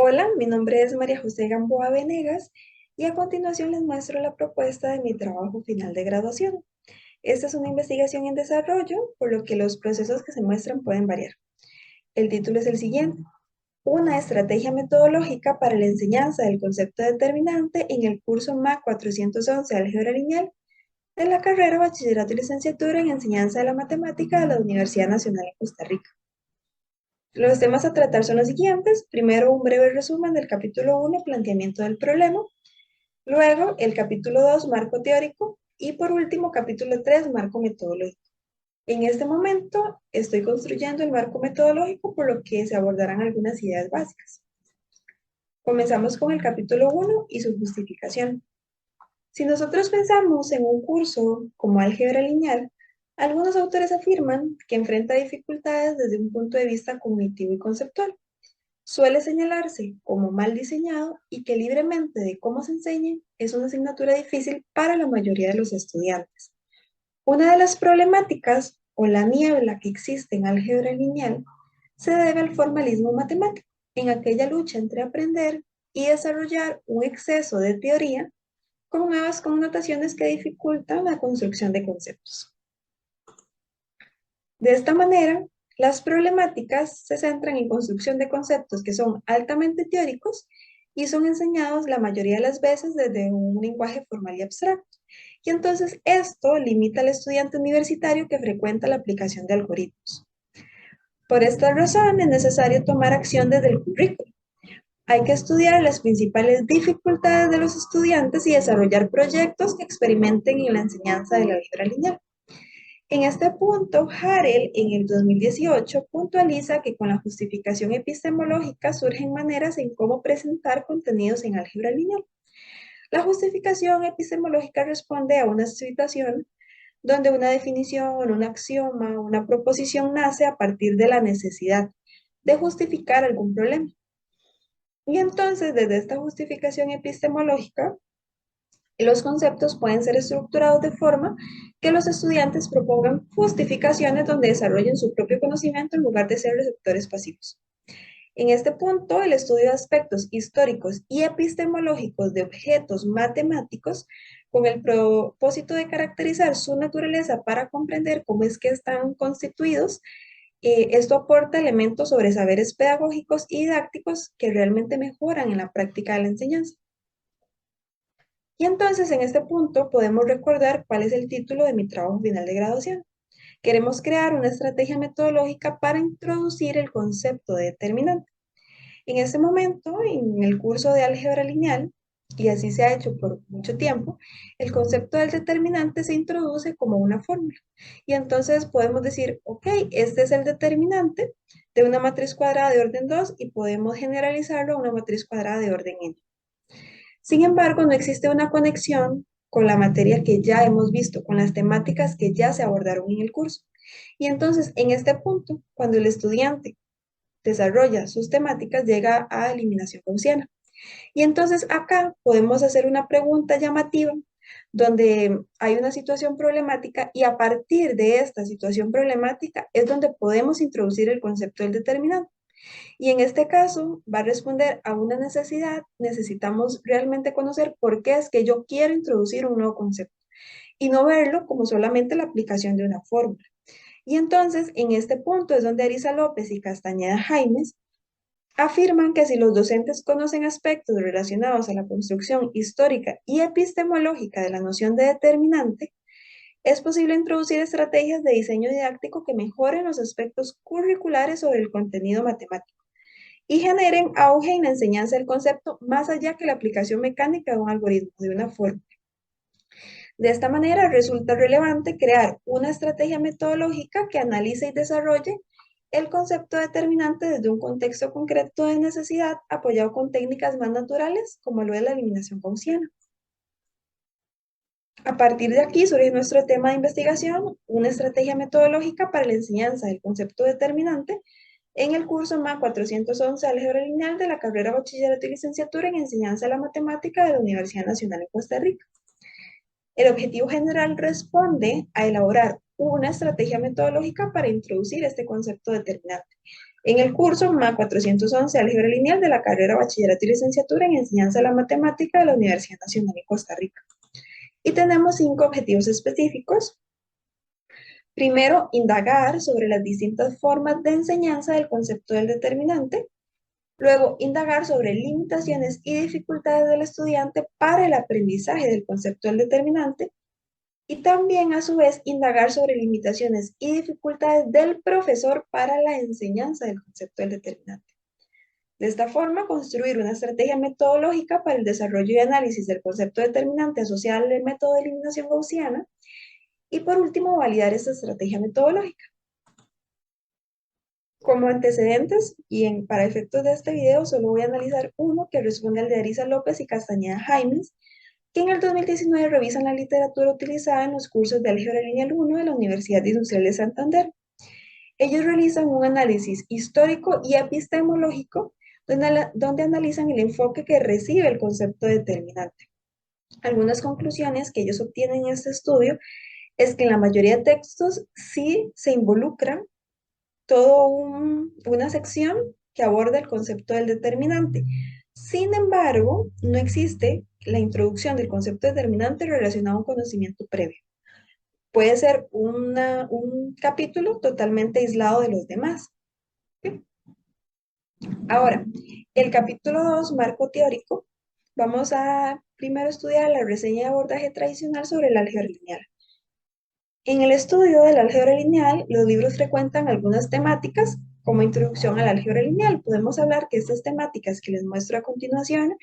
Hola, mi nombre es María José Gamboa Venegas y a continuación les muestro la propuesta de mi trabajo final de graduación. Esta es una investigación en desarrollo, por lo que los procesos que se muestran pueden variar. El título es el siguiente: una estrategia metodológica para la enseñanza del concepto determinante en el curso MAC 411 Álgebra Lineal de la carrera Bachillerato y Licenciatura en Enseñanza de la Matemática de la Universidad Nacional de Costa Rica. Los temas a tratar son los siguientes. Primero, un breve resumen del capítulo 1, planteamiento del problema. Luego, el capítulo 2, marco teórico. Y por último, capítulo 3, marco metodológico. En este momento estoy construyendo el marco metodológico, por lo que se abordarán algunas ideas básicas. Comenzamos con el capítulo 1 y su justificación. Si nosotros pensamos en un curso como álgebra lineal, algunos autores afirman que enfrenta dificultades desde un punto de vista cognitivo y conceptual. Suele señalarse como mal diseñado y que libremente de cómo se enseñe es una asignatura difícil para la mayoría de los estudiantes. Una de las problemáticas o la niebla que existe en álgebra lineal se debe al formalismo matemático, en aquella lucha entre aprender y desarrollar un exceso de teoría con nuevas connotaciones que dificultan la construcción de conceptos. De esta manera, las problemáticas se centran en construcción de conceptos que son altamente teóricos y son enseñados la mayoría de las veces desde un lenguaje formal y abstracto. Y entonces esto limita al estudiante universitario que frecuenta la aplicación de algoritmos. Por esta razón es necesario tomar acción desde el currículo. Hay que estudiar las principales dificultades de los estudiantes y desarrollar proyectos que experimenten en la enseñanza de la álgebra lineal. En este punto, Harel en el 2018 puntualiza que con la justificación epistemológica surgen maneras en cómo presentar contenidos en álgebra lineal. La justificación epistemológica responde a una situación donde una definición, un axioma, una proposición nace a partir de la necesidad de justificar algún problema. Y entonces, desde esta justificación epistemológica, los conceptos pueden ser estructurados de forma que los estudiantes propongan justificaciones donde desarrollen su propio conocimiento en lugar de ser receptores pasivos. En este punto, el estudio de aspectos históricos y epistemológicos de objetos matemáticos con el propósito de caracterizar su naturaleza para comprender cómo es que están constituidos, esto aporta elementos sobre saberes pedagógicos y didácticos que realmente mejoran en la práctica de la enseñanza. Y entonces en este punto podemos recordar cuál es el título de mi trabajo final de graduación. Queremos crear una estrategia metodológica para introducir el concepto de determinante. En este momento, en el curso de álgebra lineal, y así se ha hecho por mucho tiempo, el concepto del determinante se introduce como una fórmula. Y entonces podemos decir, ok, este es el determinante de una matriz cuadrada de orden 2 y podemos generalizarlo a una matriz cuadrada de orden n. Sin embargo, no existe una conexión con la materia que ya hemos visto, con las temáticas que ya se abordaron en el curso. Y entonces, en este punto, cuando el estudiante desarrolla sus temáticas, llega a eliminación gaussiana. Y entonces acá podemos hacer una pregunta llamativa donde hay una situación problemática y a partir de esta situación problemática es donde podemos introducir el concepto del determinante. Y en este caso va a responder a una necesidad. Necesitamos realmente conocer por qué es que yo quiero introducir un nuevo concepto y no verlo como solamente la aplicación de una fórmula. Y entonces, en este punto es donde Arisa López y Castañeda Jaimes afirman que si los docentes conocen aspectos relacionados a la construcción histórica y epistemológica de la noción de determinante, es posible introducir estrategias de diseño didáctico que mejoren los aspectos curriculares sobre el contenido matemático y generen auge en la enseñanza del concepto más allá que la aplicación mecánica de un algoritmo, de una forma. De esta manera resulta relevante crear una estrategia metodológica que analice y desarrolle el concepto determinante desde un contexto concreto de necesidad apoyado con técnicas más naturales como lo es la eliminación gaussiana. A partir de aquí surge nuestro tema de investigación, una estrategia metodológica para la enseñanza del concepto determinante en el curso MAC 411 Álgebra Lineal de la carrera Bachillerato y Licenciatura en Enseñanza de la Matemática de la Universidad Nacional de Costa Rica. El objetivo general responde a elaborar una estrategia metodológica para introducir este concepto determinante en el curso MA 411 Álgebra Lineal de la carrera Bachillerato y Licenciatura en Enseñanza de la Matemática de la Universidad Nacional de Costa Rica. Y tenemos 5 objetivos específicos. Primero, indagar sobre las distintas formas de enseñanza del concepto del determinante. Luego, indagar sobre limitaciones y dificultades del estudiante para el aprendizaje del concepto del determinante. Y también, a su vez, indagar sobre limitaciones y dificultades del profesor para la enseñanza del concepto del determinante. De esta forma, construir una estrategia metodológica para el desarrollo y análisis del concepto determinante asociado al método de eliminación gaussiana. Y por último, validar esta estrategia metodológica. Como antecedentes, y para efectos de este video, solo voy a analizar uno que responde al de Arisa López y Castañeda Jaimes, que en el 2019 revisan la literatura utilizada en los cursos de Álgebra Lineal 1 de la Universidad Industrial de Santander. Ellos realizan un análisis histórico y epistemológico donde analizan el enfoque que recibe el concepto determinante. Algunas conclusiones que ellos obtienen en este estudio es que en la mayoría de textos sí se involucra toda una sección que aborda el concepto del determinante. Sin embargo, no existe la introducción del concepto determinante relacionado a un conocimiento previo. Puede ser un capítulo totalmente aislado de los demás. ¿Sí? Ahora, el capítulo 2, marco teórico, vamos a primero estudiar la reseña de abordaje tradicional sobre el álgebra lineal. En el estudio del álgebra lineal, los libros frecuentan algunas temáticas como introducción al álgebra lineal. Podemos hablar que estas temáticas que les muestro a continuación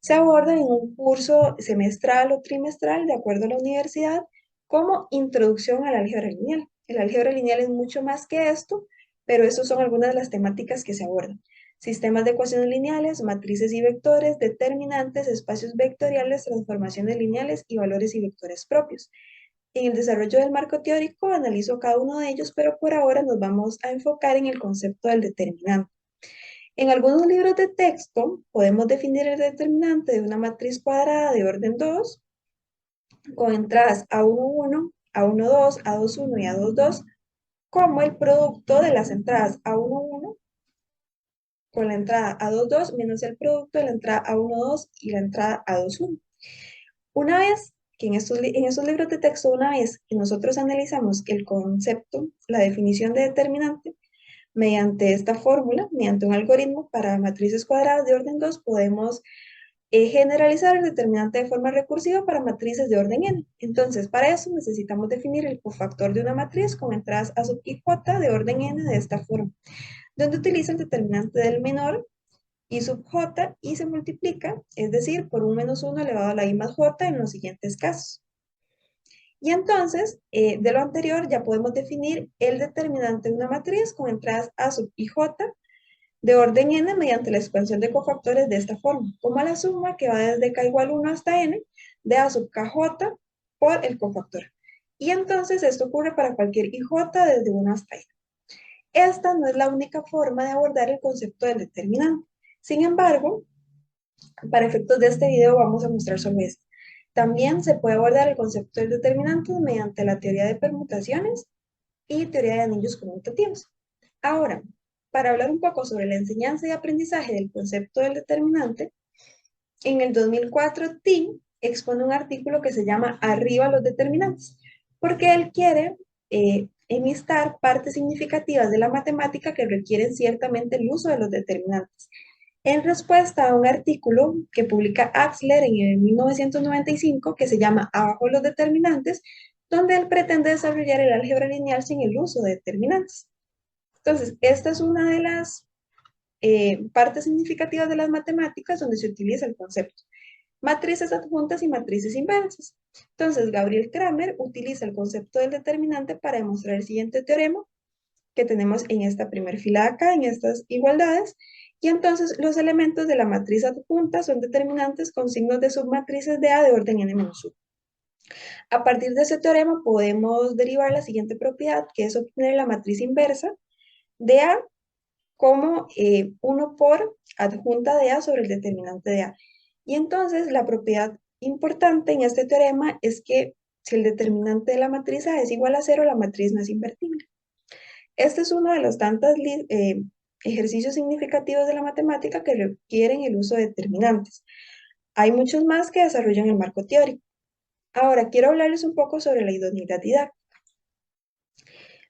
se abordan en un curso semestral o trimestral, de acuerdo a la universidad, como introducción al álgebra lineal. El álgebra lineal es mucho más que esto, pero estas son algunas de las temáticas que se abordan. Sistemas de ecuaciones lineales, matrices y vectores, determinantes, espacios vectoriales, transformaciones lineales y valores y vectores propios. En el desarrollo del marco teórico analizo cada uno de ellos, pero por ahora nos vamos a enfocar en el concepto del determinante. En algunos libros de texto podemos definir el determinante de una matriz cuadrada de orden 2 con entradas A11, A12, A21 y A22 como el producto de las entradas A11 con la entrada A22 menos el producto de la entrada A12 y la entrada A21. Una vez que en esos libros de texto, una vez que nosotros analizamos el concepto, la definición de determinante, mediante esta fórmula, mediante un algoritmo para matrices cuadradas de orden 2, podemos generalizar el determinante de forma recursiva para matrices de orden n. Entonces, para eso necesitamos definir el cofactor de una matriz con entradas A sub i j de orden n de esta forma, donde utiliza el determinante del menor I sub j y se multiplica, es decir, por un menos 1 elevado a la i más j en los siguientes casos. Y entonces, de lo anterior ya podemos definir el determinante de una matriz con entradas A sub i j de orden n mediante la expansión de cofactores de esta forma, como la suma que va desde k igual 1 hasta n de A sub kj por el cofactor. Y entonces esto ocurre para cualquier ij desde 1 hasta n. Esta no es la única forma de abordar el concepto del determinante. Sin embargo, para efectos de este video vamos a mostrar solo esto. También se puede abordar el concepto del determinante mediante la teoría de permutaciones y teoría de anillos conmutativos. Ahora, para hablar un poco sobre la enseñanza y aprendizaje del concepto del determinante, en el 2004 Tim expone un artículo que se llama Arriba los determinantes, porque él quiere enlistar partes significativas de la matemática que requieren ciertamente el uso de los determinantes. En respuesta a un artículo que publica Axler en el 1995 que se llama Abajo los determinantes, donde él pretende desarrollar el álgebra lineal sin el uso de determinantes. Entonces, esta es una de las partes significativas de las matemáticas donde se utiliza el concepto. Matrices adjuntas y matrices inversas. Entonces, Gabriel Kramer utiliza el concepto del determinante para demostrar el siguiente teorema que tenemos en esta primera fila acá, en estas igualdades, y entonces los elementos de la matriz adjunta son determinantes con signos de submatrices de A de orden n-1. A partir de ese teorema podemos derivar la siguiente propiedad, que es obtener la matriz inversa de A como 1 por adjunta de A sobre el determinante de A. Y entonces la propiedad importante en este teorema es que si el determinante de la matriz A es igual a 0, la matriz no es invertible. Este es uno de los tantos ejercicios significativos de la matemática que requieren el uso de determinantes. Hay muchos más que desarrollan el marco teórico. Ahora, quiero hablarles un poco sobre la idoneidad didáctica.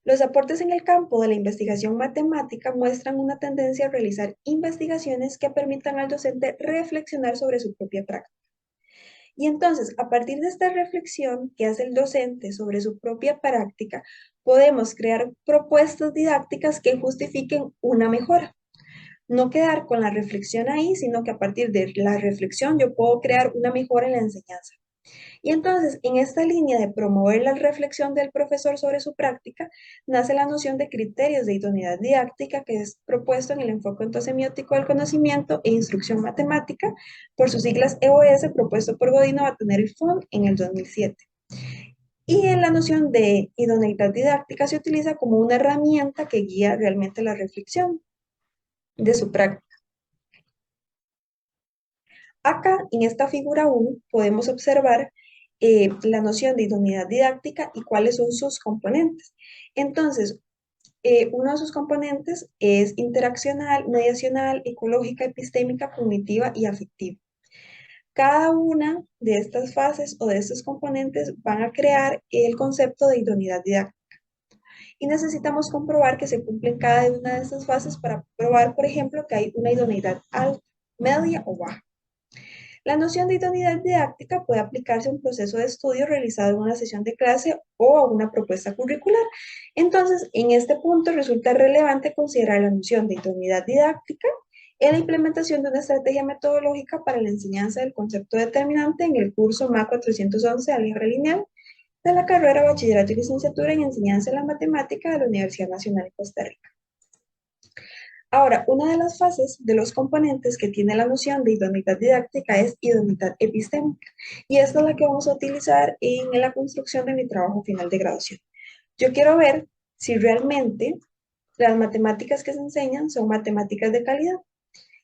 Los aportes en el campo de la investigación matemática muestran una tendencia a realizar investigaciones que permitan al docente reflexionar sobre su propia práctica. Y entonces, a partir de esta reflexión que hace el docente sobre su propia práctica, podemos crear propuestas didácticas que justifiquen una mejora. No quedar con la reflexión ahí, sino que a partir de la reflexión yo puedo crear una mejora en la enseñanza. Y entonces, en esta línea de promover la reflexión del profesor sobre su práctica, nace la noción de criterios de idoneidad didáctica que es propuesto en el enfoque ontosemiótico del conocimiento e instrucción matemática, por sus siglas EOS, propuesto por Godino, Batonero y Font en el 2007. Y en la noción de idoneidad didáctica se utiliza como una herramienta que guía realmente la reflexión de su práctica. Acá, en esta figura 1, podemos observar la noción de idoneidad didáctica y cuáles son sus componentes. Entonces, uno de sus componentes es interaccional, mediacional, ecológica, epistémica, cognitiva y afectiva. Cada una de estas fases o de estos componentes van a crear el concepto de idoneidad didáctica. Y necesitamos comprobar que se cumplen cada una de estas fases para probar, por ejemplo, que hay una idoneidad alta, media o baja. La noción de idoneidad didáctica puede aplicarse a un proceso de estudio realizado en una sesión de clase o a una propuesta curricular. Entonces, en este punto resulta relevante considerar la noción de idoneidad didáctica en la implementación de una estrategia metodológica para la enseñanza del concepto determinante en el curso MA 411 Álgebra Lineal de la carrera Bachillerato y Licenciatura en Enseñanza de la Matemática de la Universidad Nacional de Costa Rica. Ahora, una de las fases de los componentes que tiene la noción de idoneidad didáctica es idoneidad epistémica, y esta es la que vamos a utilizar en la construcción de mi trabajo final de graduación. Yo quiero ver si realmente las matemáticas que se enseñan son matemáticas de calidad.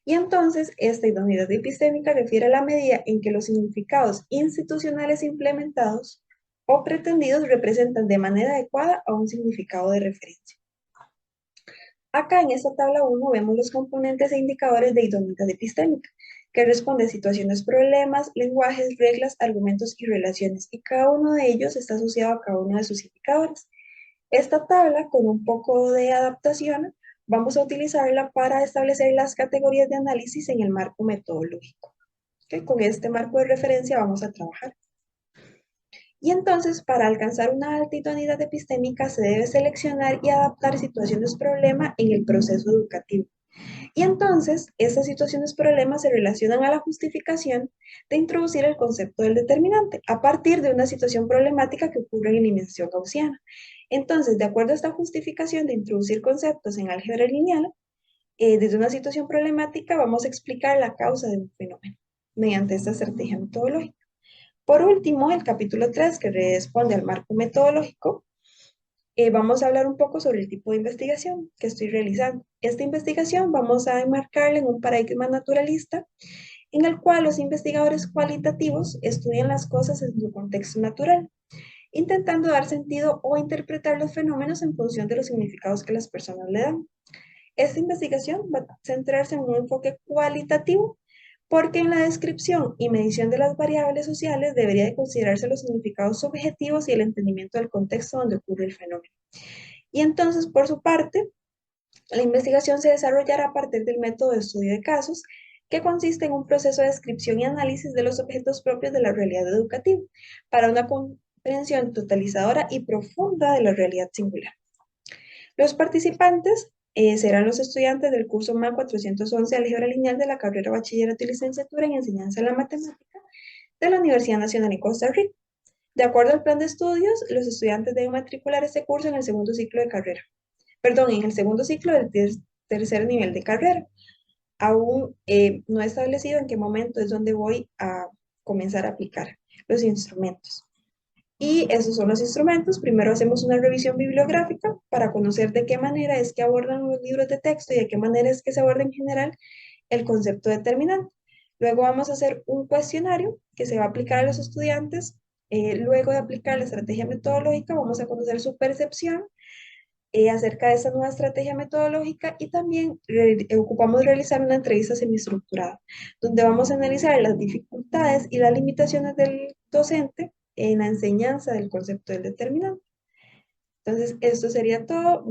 Y entonces, esta idoneidad epistémica refiere a la medida en que los significados institucionales implementados o pretendidos representan de manera adecuada a un significado de referencia. Acá en esta tabla 1 vemos los componentes e indicadores de idoneidad epistémica, que responde a situaciones, problemas, lenguajes, reglas, argumentos y relaciones, y cada uno de ellos está asociado a cada uno de sus indicadores. Esta tabla, con un poco de adaptación, vamos a utilizarla para establecer las categorías de análisis en el marco metodológico. ¿Okay? Con este marco de referencia vamos a trabajar. Y entonces, para alcanzar una alta idoneidad epistémica, se debe seleccionar y adaptar situaciones problema en el proceso educativo. Y entonces, estas situaciones problema se relacionan a la justificación de introducir el concepto del determinante a partir de una situación problemática que ocurre en dimensión gaussiana. Entonces, de acuerdo a esta justificación de introducir conceptos en álgebra lineal, desde una situación problemática vamos a explicar la causa de un fenómeno mediante esta estrategia metodológica. Por último, el capítulo 3, que responde al marco metodológico, vamos a hablar un poco sobre el tipo de investigación que estoy realizando. Esta investigación vamos a enmarcarla en un paradigma naturalista en el cual los investigadores cualitativos estudian las cosas en su contexto natural, intentando dar sentido o interpretar los fenómenos en función de los significados que las personas le dan. Esta investigación va a centrarse en un enfoque cualitativo porque en la descripción y medición de las variables sociales debería de considerarse los significados subjetivos y el entendimiento del contexto donde ocurre el fenómeno. Y entonces, por su parte, la investigación se desarrollará a partir del método de estudio de casos, que consiste en un proceso de descripción y análisis de los objetos propios de la realidad educativa, para una comprensión totalizadora y profunda de la realidad singular. Los participantes serán los estudiantes del curso MA 411 Álgebra Lineal de la carrera Bachillerato y Licenciatura en Enseñanza de la Matemática de la Universidad Nacional de Costa Rica. De acuerdo al plan de estudios, los estudiantes deben matricular este curso en el segundo ciclo de carrera. Perdón, en el segundo ciclo del tercer nivel de carrera. Aún no he establecido en qué momento es donde voy a comenzar a aplicar los instrumentos. Y esos son los instrumentos. Primero hacemos una revisión bibliográfica para conocer de qué manera es que abordan los libros de texto y de qué manera es que se aborda en general el concepto determinante. Luego vamos a hacer un cuestionario que se va a aplicar a los estudiantes. Luego de aplicar la estrategia metodológica, vamos a conocer su percepción acerca de esta nueva estrategia metodológica y también ocupamos realizar una entrevista semiestructurada, donde vamos a analizar las dificultades y las limitaciones del docente en la enseñanza del concepto del determinante. Entonces, esto sería todo.